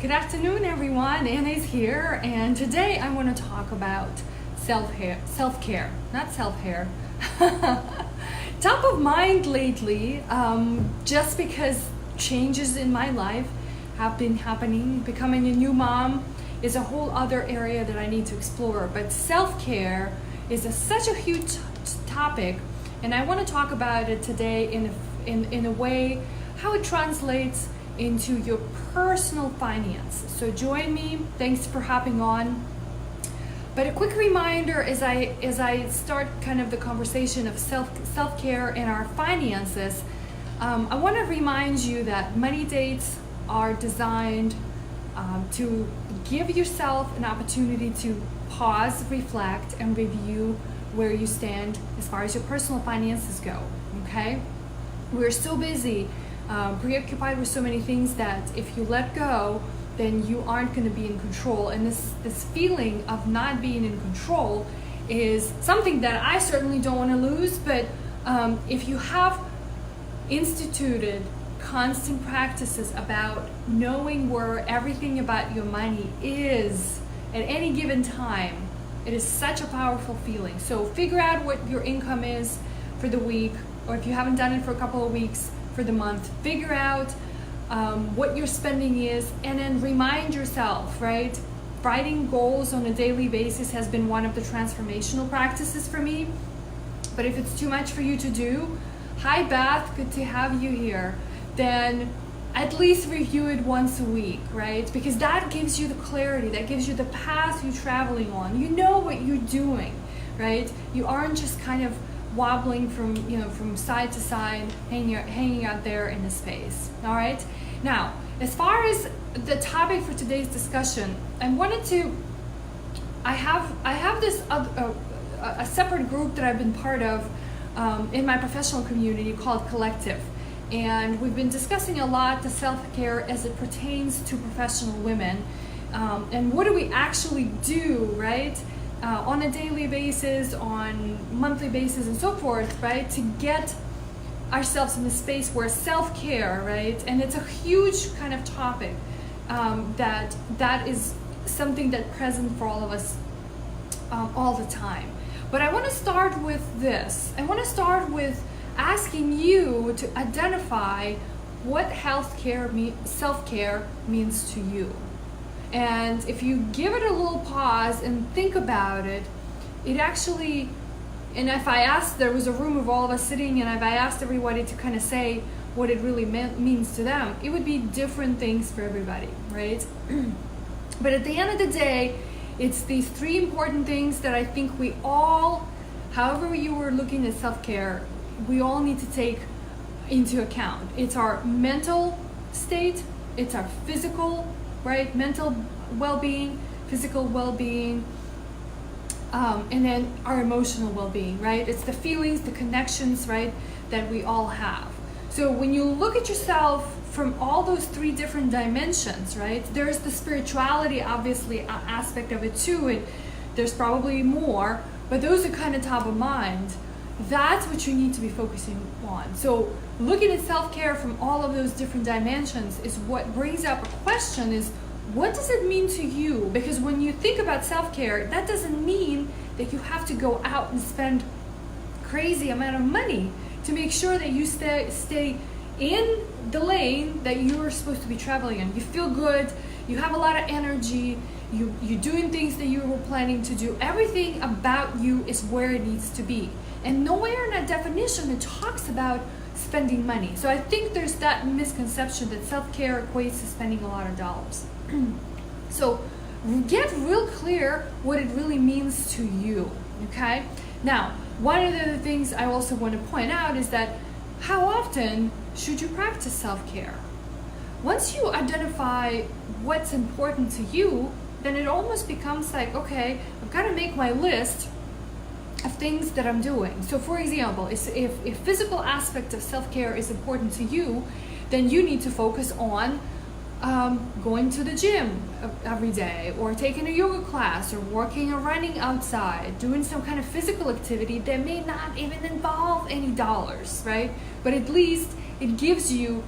Good afternoon, everyone. Anna is here, and today I want to talk about self-care, not self-hair. Top of mind lately, just because changes in my life have been happening. Becoming a new mom is a whole other area that I need to explore, but self-care is such a huge topic, and I want to talk about it today in a way how it translates into your personal finance. So join me. Thanks for hopping on. But a quick reminder as I start kind of the conversation of self-care and our finances, I want to remind you that money dates are designed to give yourself an opportunity to pause, reflect, and review where you stand as far as your personal finances go. Okay? We're so busy, preoccupied with so many things that if you let go, then you aren't going to be in control. And this feeling of not being in control is something that I certainly don't want to lose. But if you have instituted constant practices about knowing where everything about your money is at any given time, it is such a powerful feeling. So figure out what your income is for the week, or if you haven't done it for a couple of weeks, for the month. Figure out what your spending is, and then remind yourself, right? Writing goals on a daily basis has been one of the transformational practices for me. But if it's too much for you to do, hi Beth, good to have you here, then at least review it once a week, right? Because that gives you the clarity, that gives you the path you're traveling on. You know what you're doing, right? You aren't just kind of wobbling from side to side, hanging out there in the space. All right. Now, as far as the topic for today's discussion, I have this a separate group that I've been part of in my professional community called Collective, and we've been discussing a lot the self-care as it pertains to professional women, and what do we actually do, right? On a daily basis, on monthly basis, and so forth, right? To get ourselves in the space where self-care, right? And it's a huge kind of topic that is something that's present for all of us all the time. But I want to start with this. I want to start with asking you to identify what self-care means to you. And if you give it a little pause and think about it, it actually, and if I asked, there was a room of all of us sitting, and if I asked everybody to kind of say what it really means to them, it would be different things for everybody, right? But at the end of the day, it's these three important things that I think we all, however you were looking at self-care, we all need to take into account. It's our mental state, it's our physical, right? Mental well-being, physical well-being, and then our emotional well-being, right? It's the feelings, the connections, right, that we all have. So when you look at yourself from all those three different dimensions, right, there's the spirituality, obviously, aspect of it too, and there's probably more, but those are kind of top of mind. That's what you need to be focusing on. So looking at self-care from all of those different dimensions is what brings up a question is, what does it mean to you? Because when you think about self-care, that doesn't mean that you have to go out and spend crazy amount of money to make sure that you stay in the lane that you're supposed to be traveling in. You feel good, you have a lot of energy, you're doing things that you were planning to do. Everything about you is where it needs to be. And nowhere in that definition it talks about spending money. So I think there's that misconception that self-care equates to spending a lot of dollars. So get real clear what it really means to you, okay? Now, one of the things I also want to point out is that how often should you practice self-care? Once you identify what's important to you, then it almost becomes like, okay, I've got to make my list of things that I'm doing. So for example, if physical aspect of self-care is important to you, then you need to focus on going to the gym every day, or taking a yoga class, or working or running outside, doing some kind of physical activity that may not even involve any dollars, right? But at least it gives you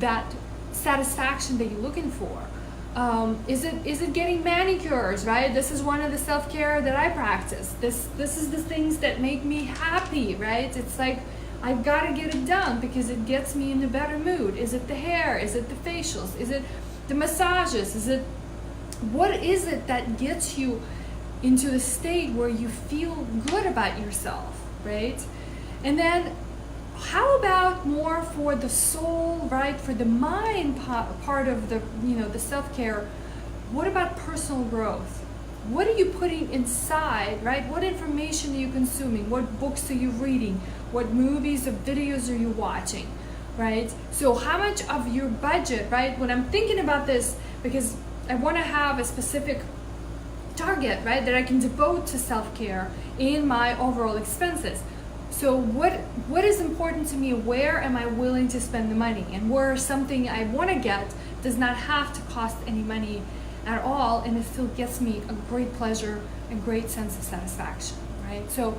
that satisfaction that you're looking for. Is it getting manicures, right? This is one of the self-care that I practice. This is the things that make me happy, right? It's like I've got to get it done because it gets me in a better mood. Is it the hair? Is it the facials? Is it the massages? What is it that gets you into the state where you feel good about yourself, right? And then how about more for the soul, right? For the mind part of the, the self-care. What about personal growth? What are you putting inside, right? What information are you consuming? What books are you reading? What movies or videos are you watching, right? So how much of your budget, right? When I'm thinking about this, because I want to have a specific target, right, that I can devote to self-care in my overall expenses. So what is important to me? Where am I willing to spend the money? And where something I want to get does not have to cost any money at all, and it still gets me a great pleasure and great sense of satisfaction, right? So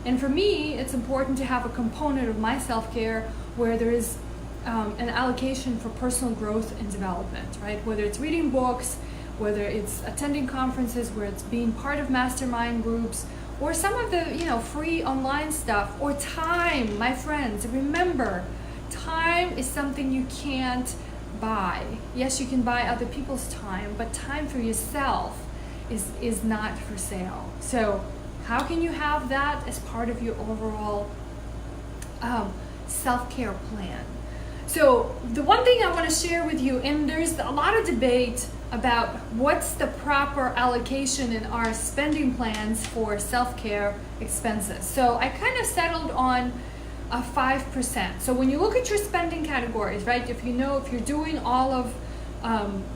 and for me, it's important to have a component of my self-care where there is an allocation for personal growth and development, right? Whether it's reading books, whether it's attending conferences, where it's being part of mastermind groups, or some of the free online stuff, or time. My friends, remember, time is something you can't buy. Yes, you can buy other people's time, but time for yourself is not for sale. So how can you have that as part of your overall self-care plan? So the one thing I want to share with you, and there's a lot of debate about what's the proper allocation in our spending plans for self-care expenses. So I kind of settled on a 5%. So when you look at your spending categories, right, if you're doing all of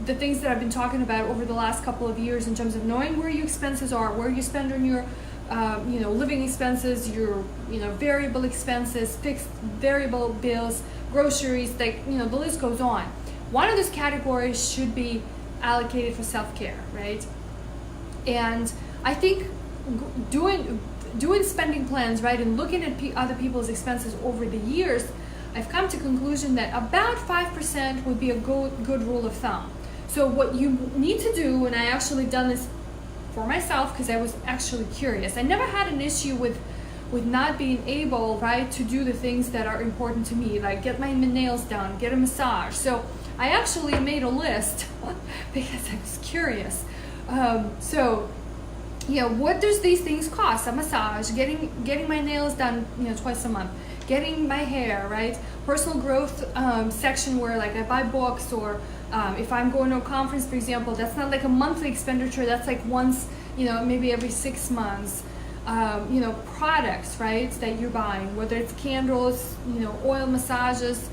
the things that I've been talking about over the last couple of years in terms of knowing where your expenses are, where you spend on your living expenses, your variable expenses, fixed variable bills, groceries, like the list goes on. One of those categories should be allocated for self-care, right? And I think doing spending plans, right, and looking at other people's expenses over the years, I've come to conclusion that about 5% would be a good rule of thumb. So what you need to do, and I actually done this for myself because I was actually curious. I never had an issue with not being able, right, to do the things that are important to me, like get my nails done, get a massage. So I actually made a list because I was curious. What does these things cost? A massage, getting my nails done, twice a month, getting my hair, right? Personal growth section where like I buy books, or if I'm going to a conference, for example, that's not like a monthly expenditure. That's like once, maybe every 6 months. Products, right, that you're buying, whether it's candles, oil massages,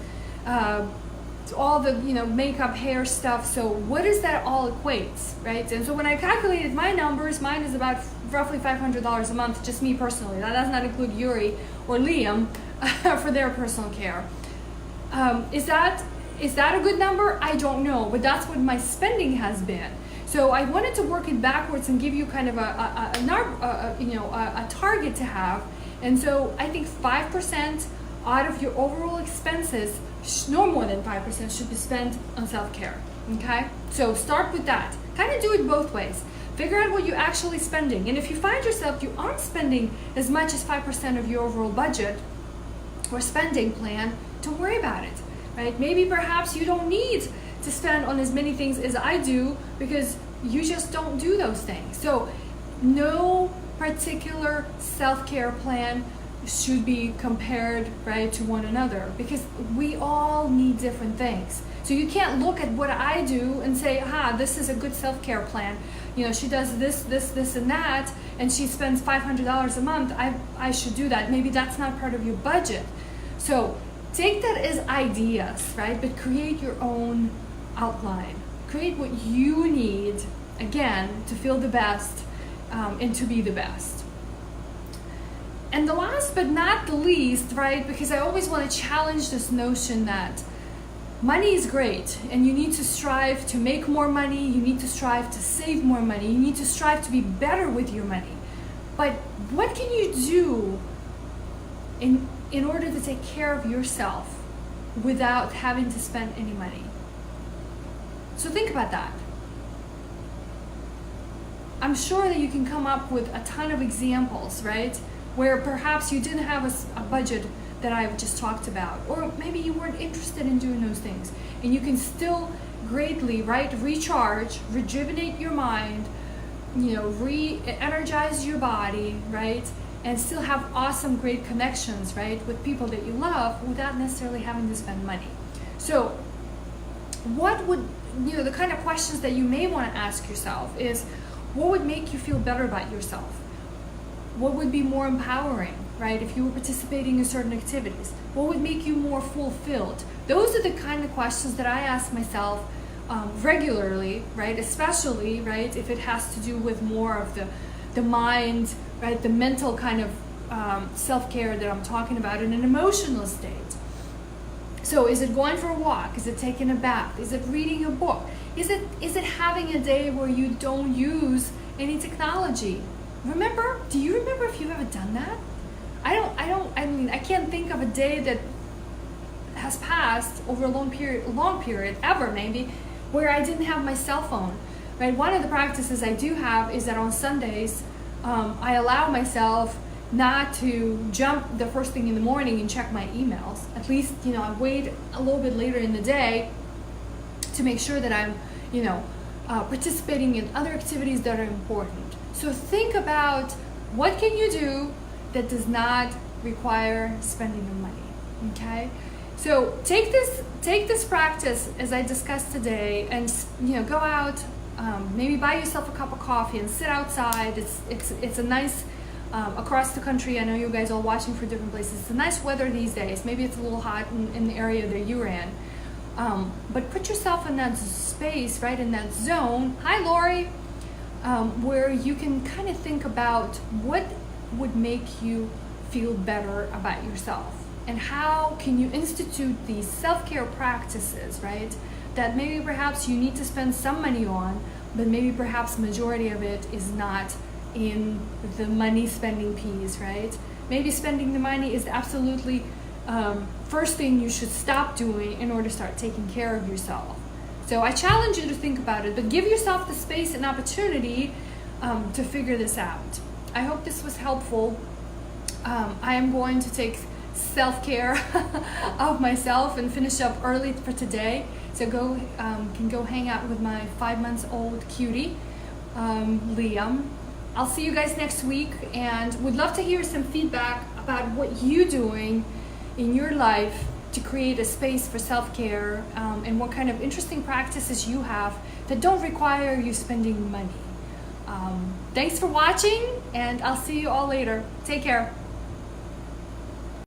all the makeup, hair stuff. So what does that all equates, right? And so when I calculated my numbers, mine is about roughly $500 a month, just me personally. That does not include Yuri or Liam for their personal care. Is that a good number? I don't know, but that's what my spending has been. So I wanted to work it backwards and give you kind of a target to have. And so I think 5% out of your overall expenses, no more than 5%, should be spent on self-care. Okay? So start with that. Kind of do it both ways. Figure out what you're actually spending. And if you find yourself you aren't spending as much as 5% of your overall budget or spending plan, don't worry about it. Right? Maybe perhaps you don't need to spend on as many things as I do because you just don't do those things. So no particular self-care plan should be compared, right, to one another, because we all need different things. So you can't look at what I do and say, this is a good self-care plan. She does this, and that, and she spends $500 a month. I should do that. Maybe that's not part of your budget. So take that as ideas, right? But create your own outline. Create what you need, again, to feel the best and to be the best. And the last but not the least, right, because I always want to challenge this notion that money is great and you need to strive to make more money, you need to strive to save more money, you need to strive to be better with your money. But what can you do in order to take care of yourself without having to spend any money? So think about that. I'm sure that you can come up with a ton of examples, right? Where perhaps you didn't have a budget that I've just talked about, or maybe you weren't interested in doing those things, and you can still greatly, right, recharge, rejuvenate your mind, re-energize your body, right, and still have awesome, great connections, right, with people that you love without necessarily having to spend money. So what would, the kind of questions that you may want to ask yourself is, what would make you feel better about yourself? What would be more empowering, right, if you were participating in certain activities? What would make you more fulfilled? Those are the kind of questions that I ask myself regularly, right, especially, right, if it has to do with more of the mind, right, the mental kind of self-care that I'm talking about in an emotional state. So is it going for a walk? Is it taking a bath? Is it reading a book? Is it having a day where you don't use any technology? Do you remember if you've ever done that? I can't think of a day that has passed over a long period ever maybe, where I didn't have my cell phone, right? One of the practices I do have is that on Sundays, I allow myself not to jump the first thing in the morning and check my emails. At least, I wait a little bit later in the day to make sure that I'm, participating in other activities that are important. So think about what can you do that does not require spending your money, okay? So take this practice as I discussed today, and go out, maybe buy yourself a cup of coffee and sit outside. It's a nice across the country. I know you guys are watching for different places. It's a nice weather these days. Maybe it's a little hot in the area that you're in. But put yourself in that space, right, in that zone. Hi, Lori. Where you can kind of think about what would make you feel better about yourself, and how can you institute these self-care practices, right, that maybe perhaps you need to spend some money on, but maybe perhaps majority of it is not in the money spending piece, right? Maybe spending the money is absolutely first thing you should stop doing in order to start taking care of yourself. So I challenge you to think about it, but give yourself the space and opportunity to figure this out. I hope this was helpful. I am going to take self-care of myself and finish up early for today. So can go hang out with my 5-month-old cutie, Liam. I'll see you guys next week, and would love to hear some feedback about what you're doing in your life to create a space for self-care, and what kind of interesting practices you have that don't require you spending money. Thanks for watching, and I'll see you all later. Take care.